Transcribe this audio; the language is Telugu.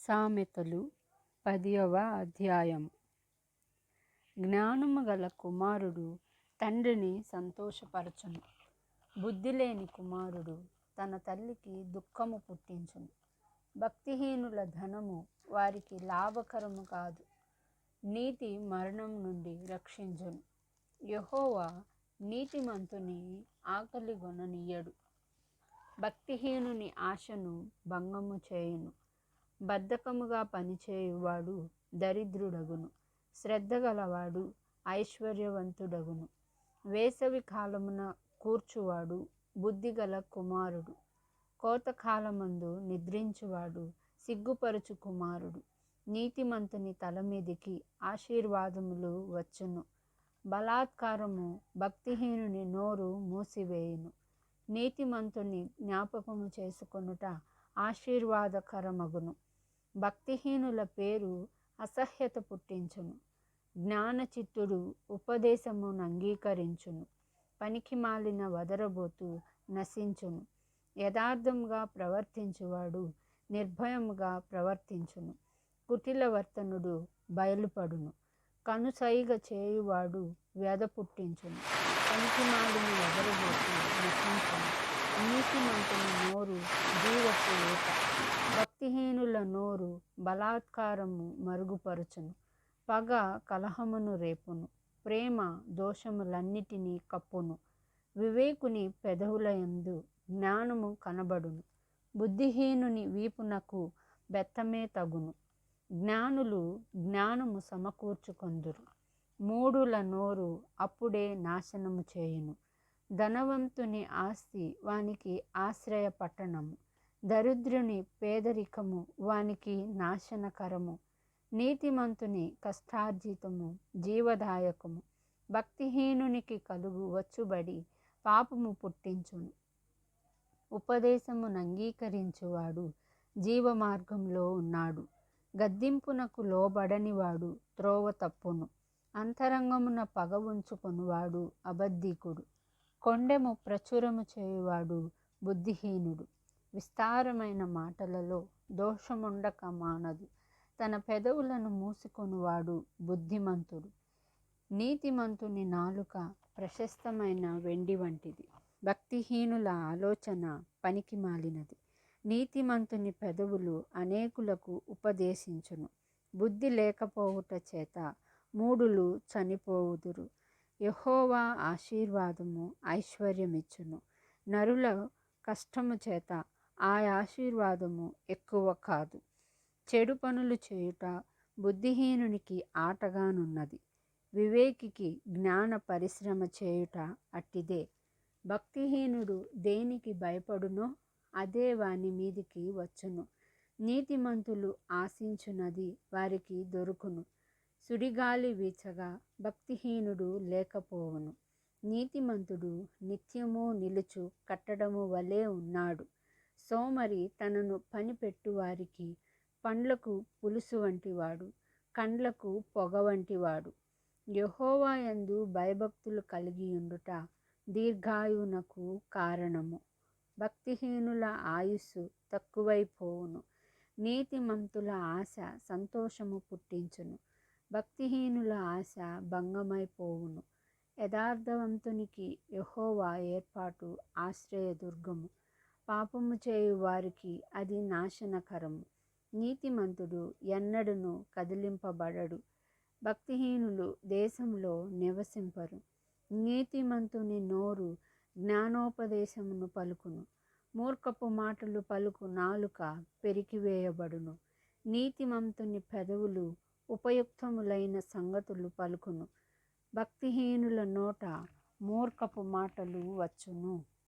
సామెతలు 10వ అధ్యాయము. జ్ఞానము గల కుమారుడు తండ్రిని సంతోషపరచును. బుద్ధిలేని కుమారుడు తన తల్లికి దుఃఖము పుట్టించును. భక్తిహీనుల ధనము వారికి లాభకరము కాదు. నీతి మరణం నుండి రక్షించును. యెహోవా నీతిమంతుని ఆకలిగొననీయడు. భక్తిహీనుని ఆశను భంగము చేయును. బద్ధకముగా పనిచేయువాడు దరిద్రుడగును. శ్రద్ధ గలవాడు ఐశ్వర్యవంతుడగును. వేసవి కాలమున కూర్చువాడు బుద్ధిగల కుమారుడు. కోతకాలమందు నిద్రించువాడు సిగ్గుపరుచు కుమారుడు. నీతిమంతుని తల మీదికి ఆశీర్వాదములు వచ్చును. బలాత్కారము భక్తిహీనుని నోరు మూసివేయును. నీతిమంతుని జ్ఞాపకము చేసుకొనుట ఆశీర్వాదకరమగును. భక్తిహీనుల పేరు అసహ్యత పుట్టించును. జ్ఞానచిత్తుడు ఉపదేశమును అంగీకరించును. పనికిమాలిన వదరబోతు నశించును. యథార్థముగా ప్రవర్తించువాడు నిర్భయముగా ప్రవర్తించును. కుటిలవర్తనుడు బయలుపడును. కనుసైగ చేయువాడు వ్యధ పుట్టించును. పనికిమాలిన వదరబోతు నశించును. నీతిమంతుని నోరు జీవపు ఊట. భక్తిహీనుల నోరు బలాత్కారము మరుగుపరుచును. పగ కలహమును రేపును. ప్రేమ దోషములన్నిటినీ కప్పును. వివేకుని పెదవుల యందు జ్ఞానము కనబడును. బుద్ధిహీనుని వీపునకు బెత్తమే తగును. జ్ఞానులు జ్ఞానము సమకూర్చుకొందురు. మూఢుల నోరు అప్పుడే నాశనము చేయును. ధనవంతుని ఆస్తి వానికి ఆశ్రయ పట్టణము. దరిద్రుని పేదరికము వానికి నాశనకరము. నీతిమంతుని కష్టార్జితము జీవదాయకము. భక్తిహీనునికి కలుగు వచ్చుబడి పాపము పుట్టించును. ఉపదేశమును అంగీకరించువాడు జీవమార్గంలో ఉన్నాడు. గద్దింపునకు లోబడనివాడు త్రోవ తప్పును. అంతరంగమున పగ ఉంచుకొనువాడు అబద్ధికుడు. కొండెము ప్రచురము చేయువాడు బుద్ధిహీనుడు. విస్తారమైన మాటలలో దోషముండక మానదు. తన పెదవులను మూసుకొనువాడు బుద్ధిమంతుడు. నీతిమంతుని నాలుక ప్రశస్తమైన వెండి వంటిది. భక్తిహీనుల ఆలోచన పనికి మాలినది. నీతిమంతుని పెదవులు అనేకులకు ఉపదేశించును. బుద్ధి లేకపోవుట చేత మూఢులు చనిపోవుదురు. యెహోవా ఆశీర్వాదము ఐశ్వర్యమిచ్చును. నరుల కష్టము చేత ఆ ఆశీర్వాదము ఎక్కువ కాదు. చెడు పనులు చేయుట బుద్ధిహీనునికి ఆటగానున్నది. వివేకికి జ్ఞాన పరిశ్రమ చేయుట అట్టిదే. భక్తిహీనుడు దేనికి భయపడునో అదే వాని మీదికి వచ్చును. నీతిమంతులు ఆశించున్నది వారికి దొరుకును. సుడిగాలి వీచగా భక్తిహీనుడు లేకపోవును. నీతిమంతుడు నిత్యము నిలుచు కట్టడము వలె ఉన్నాడు. సోమరి తనను పనిపెట్టువారికి పండ్లకు పులుసు వంటివాడు, కండ్లకు పొగ వంటివాడు. యెహోవా యందు భయభక్తులు కలిగియుండుట దీర్ఘాయువునకు కారణము. భక్తిహీనుల ఆయుస్సు తక్కువైపోవును. నీతిమంతుల ఆశ సంతోషము పుట్టించును. భక్తిహీనుల ఆశ భంగమైపోవును. యథార్థవంతునికి యెహోవా ఏర్పాటు ఆశ్రయదుర్గము. పాపము చేయు వారికి అది నాశనకరము. నీతిమంతుడు ఎన్నడూను కదిలింపబడడు. భక్తిహీనులు దేశంలో నివసింపరు. నీతిమంతుని నోరు జ్ఞానోపదేశమును పలుకును. మూర్ఖపు మాటలు పలుకు నాలుక పెరికివేయబడును. నీతిమంతుని పెదవులు ఉపయుక్తములైన సంగతులు పలుకును. భక్తిహీనుల నోట మూర్ఖపు మాటలు వచ్చును.